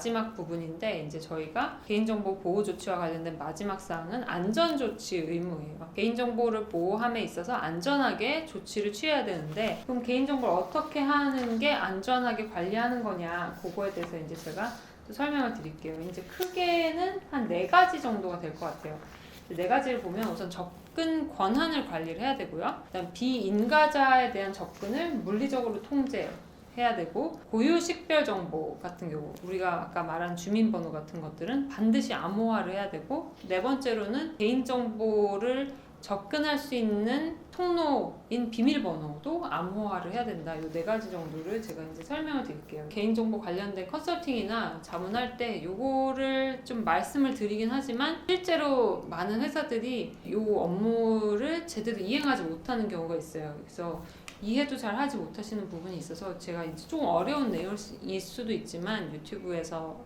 마지막 부분인데 이제 저희가 개인정보 보호 조치와 관련된 마지막 사항은 안전조치 의무예요. 개인정보를 보호함에 있어서 안전하게 조치를 취해야 되는데 그럼 개인정보를 어떻게 하는 게 안전하게 관리하는 거냐 그거에 대해서 이제 제가 또 설명을 드릴게요. 이제 크게는 한 4가지 정도가 될 것 같아요. 4가지를 보면 우선 접근 권한을 관리를 해야 되고요. 그다음 비인가자에 대한 접근을 물리적으로 통제해야 되고 고유 식별 정보 같은 경우 우리가 아까 말한 주민번호 같은 것들은 반드시 암호화를 해야 되고 4번째로는 개인정보를 접근할 수 있는 통로인 비밀번호도 암호화를 해야 된다. 이 4가지 정도를 제가 이제 설명을 드릴게요. 개인정보 관련된 컨설팅이나 자문할 때 요거를 좀 말씀을 드리긴 하지만 실제로 많은 회사들이 요 업무를 제대로 이행하지 못하는 경우가 있어요. 그래서 이해도 잘 하지 못하시는 부분이 있어서 제가 이제 조금 어려운 내용일 수도 있지만 유튜브에서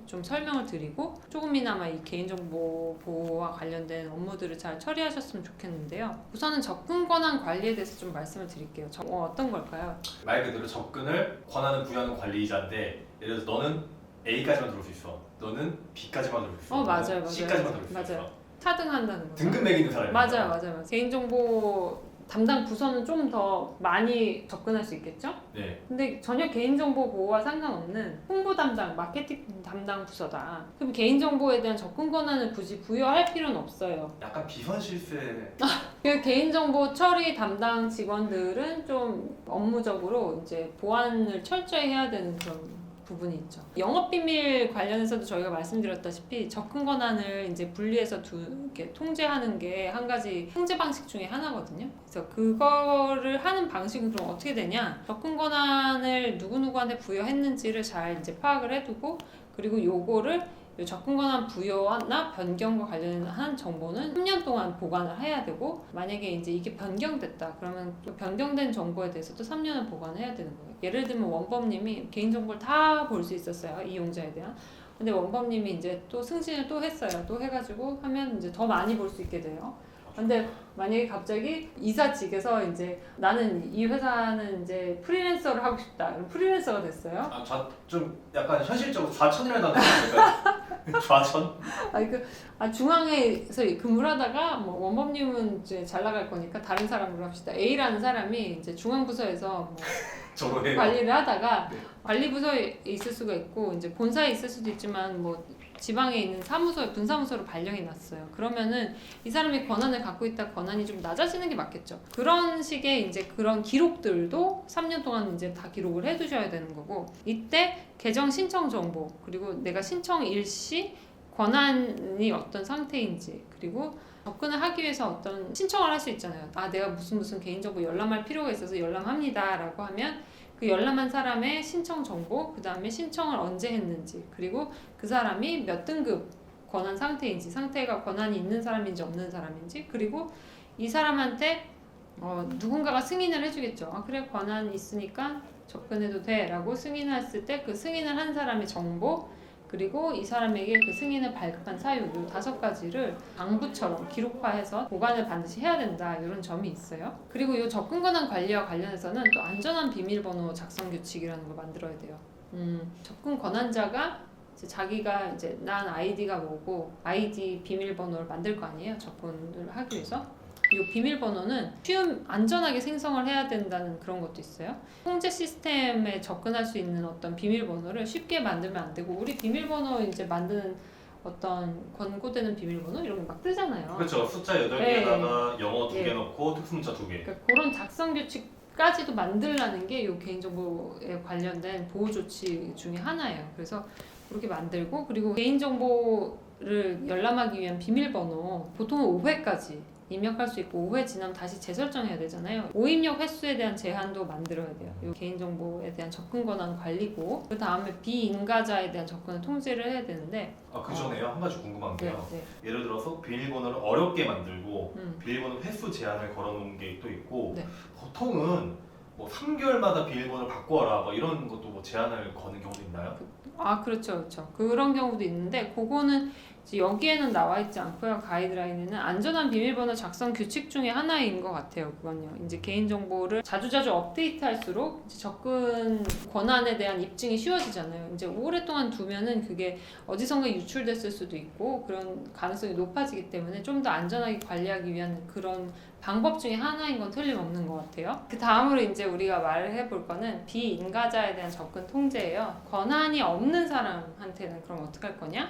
좀 설명을 드리고 조금이나마 이 개인정보 보호와 관련된 업무들을 잘 처리하셨으면 좋겠는데요. 우선은 접근 권한 관리에 대해서 좀 말씀을 드릴게요. 어떤 걸까요? 말 그대로 접근을 권한을 부여하는 관리자인데 예를 들어서 너는 A까지만 들어올 수 있어. 너는 B까지만 들어올 수 있어. 맞아요. C까지만 들어올 수 맞아요. 있어. 차등한다는 거죠. 등급 매기는 사람이 맞아요. 개인정보 담당 부서는 좀 더 많이 접근할 수 있겠죠? 네. 근데 전혀 개인정보 보호와 상관없는 홍보 담당, 마케팅 담당 부서다. 그럼 개인정보에 대한 접근 권한을 굳이 부여할 필요는 없어요. 약간 비선 실세. 그 개인정보 처리 담당 직원들은 좀 업무적으로 이제 보안을 철저히 해야 되는 그런 부분이 있죠. 영업비밀 관련해서도 저희가 말씀드렸다시피 접근 권한을 이제 분리해서 이렇게 통제하는 게 한 가지 통제 방식 중에 하나거든요. 그래서 그거를 하는 방식은 그럼 어떻게 되냐? 접근 권한을 누구누구한테 부여했는지를 잘 이제 파악을 해두고 그리고 요거를 접근 권한 부여나 변경과 관련한 정보는 3년 동안 보관을 해야 되고 만약에 이제 이게 변경됐다 그러면 또 변경된 정보에 대해서도 3년을 보관해야 되는 거예요. 예를 들면 원법님이 개인정보를 다 볼 수 있었어요. 이용자에 대한. 근데 원법님이 이제 또 승진을 또 했어요. 또 해가지고 하면 이제 더 많이 볼 수 있게 돼요. 근데 만약에 갑자기 이사직에서 이제 나는 이 회사는 이제 프리랜서를 하고 싶다. 그럼 프리랜서가 됐어요. 좀 약간 현실적으로 좌천이라는 단어 있을까요? 좌천? 중앙에서 근무를 하다가 뭐 원법님은 이제 잘 나갈 거니까 다른 사람으로 합시다. A라는 사람이 이제 중앙부서에서 뭐 관리를 하다가 네. 관리부서에 있을 수가 있고 이제 본사에 있을 수도 있지만 뭐 지방에 있는 사무소에 분사무소로 발령이 났어요. 그러면은 이 사람이 권한을 갖고 있다 권한이 좀 낮아지는 게 맞겠죠. 그런 식의 이제 그런 기록들도 3년 동안 이제 다 기록을 해두셔야 되는 거고 이때 계정 신청 정보 그리고 내가 신청 일시 권한이 어떤 상태인지 그리고 접근을 하기 위해서 어떤 신청을 할 수 있잖아요. 내가 무슨 개인정보 열람할 필요가 있어서 열람합니다 라고 하면 그 열람한 사람의 신청 정보 그 다음에 신청을 언제 했는지 그리고 그 사람이 몇 등급 권한 상태인지 상태가 권한이 있는 사람인지 없는 사람인지 그리고 이 사람한테 누군가가 승인을 해주겠죠. 그래 권한 있으니까 접근해도 돼 라고 승인했을 때 그 승인을 한 사람의 정보 그리고 이 사람에게 그 승인을 발급한 사유 이 5가지를 장부처럼 기록화해서 보관을 반드시 해야 된다 이런 점이 있어요. 그리고 이 접근 권한 관리와 관련해서는 또 안전한 비밀번호 작성 규칙이라는 걸 만들어야 돼요. 접근 권한자가 이제 자기가 이제 난 아이디가 뭐고 아이디 비밀번호를 만들 거 아니에요. 접근을 하기 위해서. 이 비밀번호는 안전하게 생성을 해야 된다는 그런 것도 있어요. 통제 시스템에 접근할 수 있는 어떤 비밀번호를 쉽게 만들면 안 되고 우리 비밀번호 이제 만드는 어떤 권고되는 비밀번호 이런 게 막 뜨잖아요. 그렇죠. 숫자 8개에다가 영어 2개 넣고 특수문자 2개. 그러니까 그런 작성 규칙까지도 만들라는 게 이 개인정보에 관련된 보호 조치 중에 하나예요. 그래서 그렇게 만들고 그리고 개인정보를 열람하기 위한 비밀번호 보통은 5회까지 입력할 수 있고 5회 지나면 다시 재설정해야 되잖아요. 5입력 횟수에 대한 제한도 만들어야 돼요. 이 개인정보에 대한 접근 권한 관리고 그 다음에 비인가자에 대한 접근을 통제를 해야 되는데 그 전에요. 한 가지 궁금한 게요. 네. 예를 들어서 비밀번호를 어렵게 만들고 비밀번호 횟수 제한을 걸어놓은 게 또 있고 네. 보통은 뭐 3개월마다 비밀번호를 바꿔라 뭐 이런 것도 뭐 제한을 거는 경우도 있나요? 그렇죠. 그런 경우도 있는데 그거는 여기에는 나와 있지 않고요. 가이드라인에는 안전한 비밀번호 작성 규칙 중에 하나인 것 같아요. 그건요. 이제 개인정보를 자주자주 업데이트할수록 이제 접근 권한에 대한 입증이 쉬워지잖아요. 이제 오랫동안 두면은 그게 어디선가 유출됐을 수도 있고 그런 가능성이 높아지기 때문에 좀 더 안전하게 관리하기 위한 그런 방법 중에 하나인 건 틀림없는 것 같아요. 그 다음으로 이제 우리가 말을 해볼 거는 비인가자에 대한 접근 통제예요. 권한이 없는 사람한테는 그럼 어떻게 할 거냐?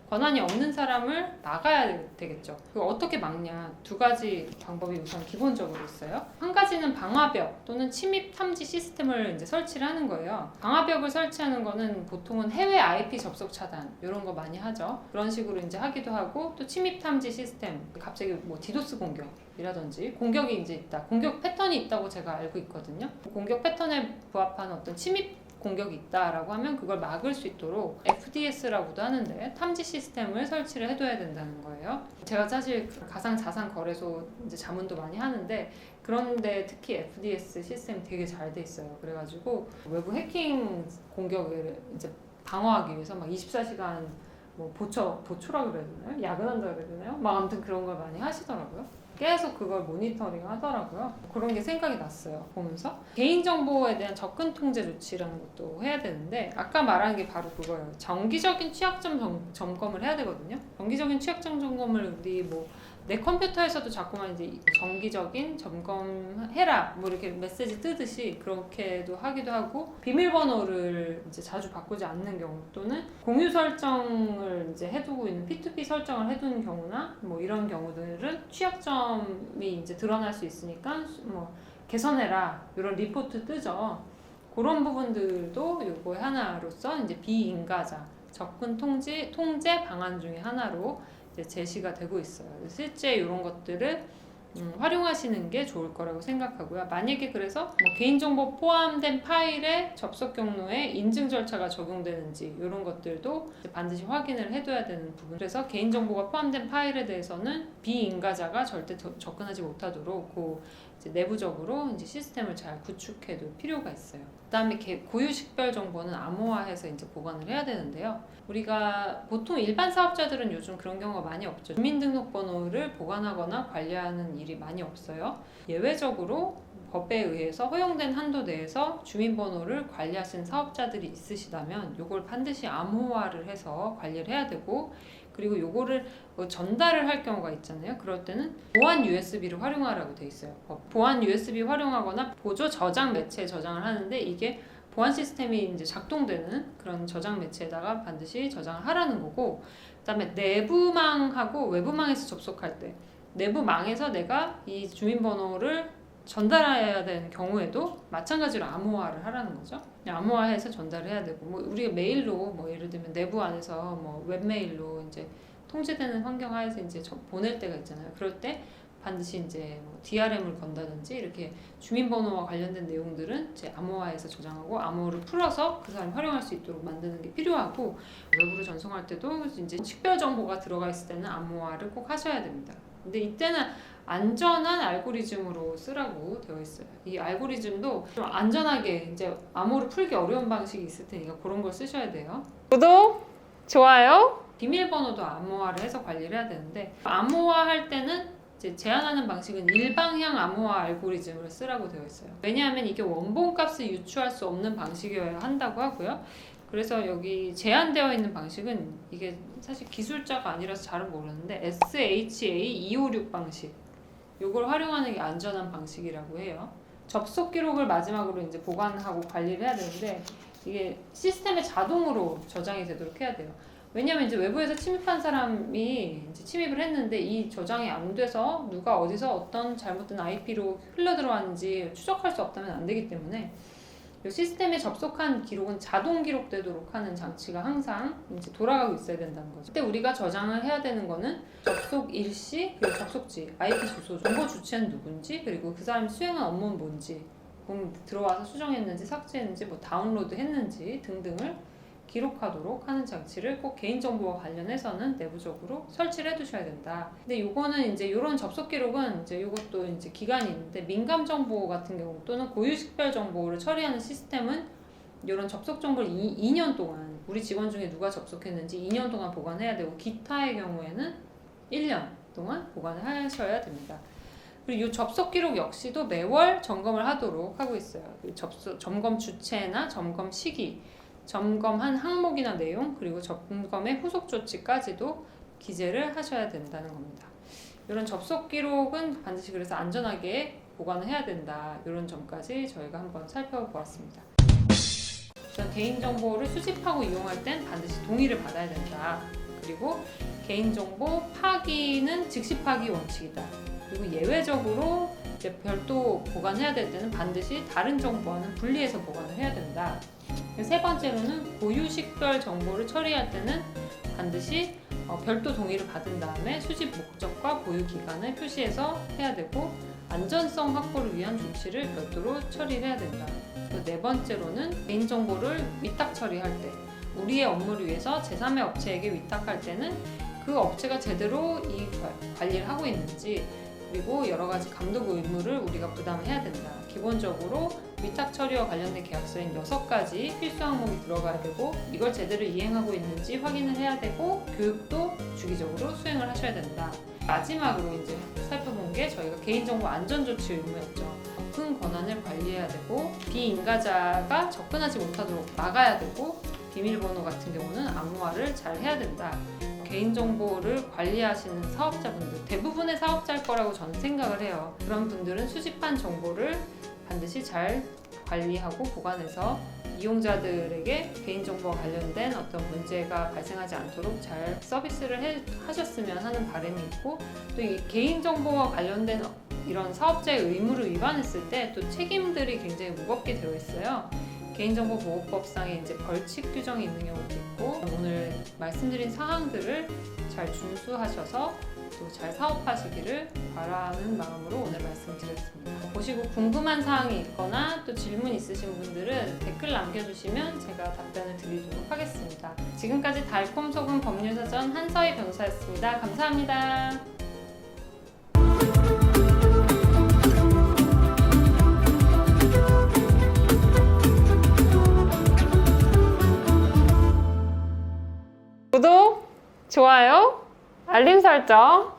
권한이 없는 사람을 막아야 되겠죠. 그거 어떻게 막냐? 두 가지 방법이 우선 기본적으로 있어요. 한 가지는 방화벽 또는 침입 탐지 시스템을 이제 설치를 하는 거예요. 방화벽을 설치하는 거는 보통은 해외 IP 접속 차단 이런 거 많이 하죠. 그런 식으로 이제 하기도 하고 또 침입 탐지 시스템 갑자기 뭐 디도스 공격이라든지 공격이 이제 있다. 공격 패턴이 있다고 제가 알고 있거든요. 공격 패턴에 부합하는 어떤 침입 공격이 있다라고 하면 그걸 막을 수 있도록 FDS라고도 하는데 탐지 시스템을 설치를 해둬야 된다는 거예요. 제가 사실 가상 자산 거래소 이제 자문도 많이 하는데 그런데 특히 FDS 시스템이 되게 잘 돼 있어요. 그래가지고 외부 해킹 공격을 이제 방어하기 위해서 막 24시간 뭐 보초라 그래야 되나요? 야근한다 그래야 되나요? 막 아무튼 그런 걸 많이 하시더라고요. 계속 그걸 모니터링 하더라고요. 그런 게 생각이 났어요. 보면서 개인정보에 대한 접근 통제 조치라는 것도 해야 되는데 아까 말한 게 바로 그거예요. 정기적인 취약점 점검을 해야 되거든요. 정기적인 취약점 점검을 우리 뭐 내 컴퓨터에서도 자꾸만 이제 정기적인 점검해라 뭐 이렇게 메시지 뜨듯이 그렇게도 하기도 하고 비밀번호를 이제 자주 바꾸지 않는 경우 또는 공유 설정을 이제 해두고 있는 P2P 설정을 해두는 경우나 뭐 이런 경우들은 취약점이 이제 드러날 수 있으니까 뭐 개선해라 이런 리포트 뜨죠. 그런 부분들도 요거 하나로서 이제 비인가자 접근 통제 방안 중에 하나로 제시가 되고 있어요. 실제 이런 것들을 활용하시는 게 좋을 거라고 생각하고요. 만약에 그래서 뭐 개인정보 포함된 파일의 접속 경로에 인증 절차가 적용되는지 이런 것들도 반드시 확인을 해둬야 되는 부분. 그래서 개인정보가 포함된 파일에 대해서는 비인가자가 절대 접근하지 못하도록 이제 내부적으로 이제 시스템을 잘 구축해둘 필요가 있어요. 그다음에 고유 식별 정보는 암호화해서 이제 보관을 해야 되는데요. 우리가 보통 일반 사업자들은 요즘 그런 경우가 많이 없죠. 주민등록번호를 보관하거나 관리하는 일이 많이 없어요. 예외적으로 법에 의해서 허용된 한도 내에서 주민번호를 관리하시는 사업자들이 있으시다면 이걸 반드시 암호화를 해서 관리를 해야 되고 그리고 요거를 전달을 할 경우가 있잖아요. 그럴 때는 보안 USB를 활용하라고 돼 있어요. 보안 USB 활용하거나 보조 저장 매체에 저장을 하는데 이게 보안 시스템이 이제 작동되는 그런 저장 매체에다가 반드시 저장을 하라는 거고 그다음에 내부망하고 외부망에서 접속할 때 내부망에서 내가 이 주민번호를 전달해야 되는 경우에도 마찬가지로 암호화를 하라는 거죠. 암호화해서 전달을 해야 되고 뭐 우리가 메일로 뭐 예를 들면 내부 안에서 뭐 웹메일로 이제 통제되는 환경 하에서 이제 보낼 때가 있잖아요. 그럴 때 반드시 이제 뭐 DRM을 건다든지 이렇게 주민번호와 관련된 내용들은 이제 암호화해서 저장하고 암호를 풀어서 그 사람이 활용할 수 있도록 만드는 게 필요하고 외부로 전송할 때도 이제 식별 정보가 들어가 있을 때는 암호화를 꼭 하셔야 됩니다. 근데 이때는 안전한 알고리즘으로 쓰라고 되어 있어요. 이 알고리즘도 좀 안전하게 이제 암호를 풀기 어려운 방식이 있을 테니까 그런 걸 쓰셔야 돼요. 구독, 좋아요. 비밀번호도 암호화를 해서 관리를 해야 되는데 암호화할 때는 이제 제한하는 방식은 일방향 암호화 알고리즘을 쓰라고 되어 있어요. 왜냐하면 이게 원본값을 유추할 수 없는 방식이어야 한다고 하고요. 그래서 여기 제한되어 있는 방식은 이게 사실 기술자가 아니라서 잘은 모르는데 SHA-256 방식 이걸 활용하는 게 안전한 방식이라고 해요. 접속 기록을 마지막으로 이제 보관하고 관리를 해야 되는데 이게 시스템에 자동으로 저장이 되도록 해야 돼요. 왜냐면 이제 외부에서 침입한 사람이 이제 침입을 했는데 이 저장이 안 돼서 누가 어디서 어떤 잘못된 IP로 흘러 들어왔는지 추적할 수 없다면 안 되기 때문에 이 시스템에 접속한 기록은 자동 기록되도록 하는 장치가 항상 이제 돌아가고 있어야 된다는 거죠. 그때 우리가 저장을 해야 되는 거는 접속 일시, 그리고 접속지, IP 주소, 정보 주체는 누군지, 그리고 그 사람이 수행한 업무는 뭔지, 들어와서 수정했는지, 삭제했는지, 뭐 다운로드 했는지 등등을 기록하도록 하는 장치를 꼭 개인정보와 관련해서는 내부적으로 설치를 해두셔야 된다. 근데 요거는 이제 요런 접속 기록은 이제 요것도 이제 기간이 있는데 민감 정보 같은 경우 또는 고유 식별 정보를 처리하는 시스템은 이런 접속 정보를 2년 동안 우리 직원 중에 누가 접속했는지 2년 동안 보관해야 되고 기타의 경우에는 1년 동안 보관을 하셔야 됩니다. 그리고 이 접속 기록 역시도 매월 점검을 하도록 하고 있어요. 점검 주체나 점검 시기, 점검한 항목이나 내용, 그리고 점검의 후속 조치까지도 기재를 하셔야 된다는 겁니다. 이런 접속 기록은 반드시 그래서 안전하게 보관을 해야 된다. 이런 점까지 저희가 한번 살펴보았습니다. 우선 개인정보를 수집하고 이용할 땐 반드시 동의를 받아야 된다. 그리고 개인정보 파기는 즉시 파기 원칙이다. 그리고 예외적으로 이제 별도 보관해야 될 때는 반드시 다른 정보와는 분리해서 보관을 해야 된다. 세 번째로는 고유식별 정보를 처리할 때는 반드시 별도 동의를 받은 다음에 수집 목적과 보유 기간을 표시해서 해야 되고 안전성 확보를 위한 조치를 별도로 처리해야 된다. 네 번째로는 개인정보를 위탁 처리할 때 우리의 업무를 위해서 제3의 업체에게 위탁할 때는 그 업체가 제대로 이 관리를 하고 있는지 그리고 여러 가지 감독 의무를 우리가 부담해야 된다. 기본적으로 위탁 처리와 관련된 계약서엔 6가지 필수 항목이 들어가야 되고 이걸 제대로 이행하고 있는지 확인을 해야 되고 교육도 주기적으로 수행을 하셔야 된다. 마지막으로 이제 살펴본 게 저희가 개인정보 안전조치 의무였죠. 접근 권한을 관리해야 되고 비인가자가 접근하지 못하도록 막아야 되고 비밀번호 같은 경우는 암호화를 잘 해야 된다. 개인정보를 관리하시는 사업자분들 대부분의 사업자일 거라고 저는 생각을 해요. 그런 분들은 수집한 정보를 반드시 잘 관리하고 보관해서 이용자들에게 개인정보와 관련된 어떤 문제가 발생하지 않도록 잘 서비스를 하셨으면 하는 바람이 있고 또 이 개인정보와 관련된 이런 사업자의 의무를 위반했을 때 또 책임들이 굉장히 무겁게 들어있어요. 개인정보보호법상에 이제 벌칙 규정이 있는 경우도 있고 오늘 말씀드린 사항들을 잘 준수하셔서 또 잘 사업하시기를 바라는 마음으로 오늘 말씀드렸습니다. 보시고 궁금한 사항이 있거나 또 질문 있으신 분들은 댓글 남겨주시면 제가 답변을 드리도록 하겠습니다. 지금까지 달콤소금 법률사전 한서희 변호사였습니다. 감사합니다. 구독, 좋아요, 알림 설정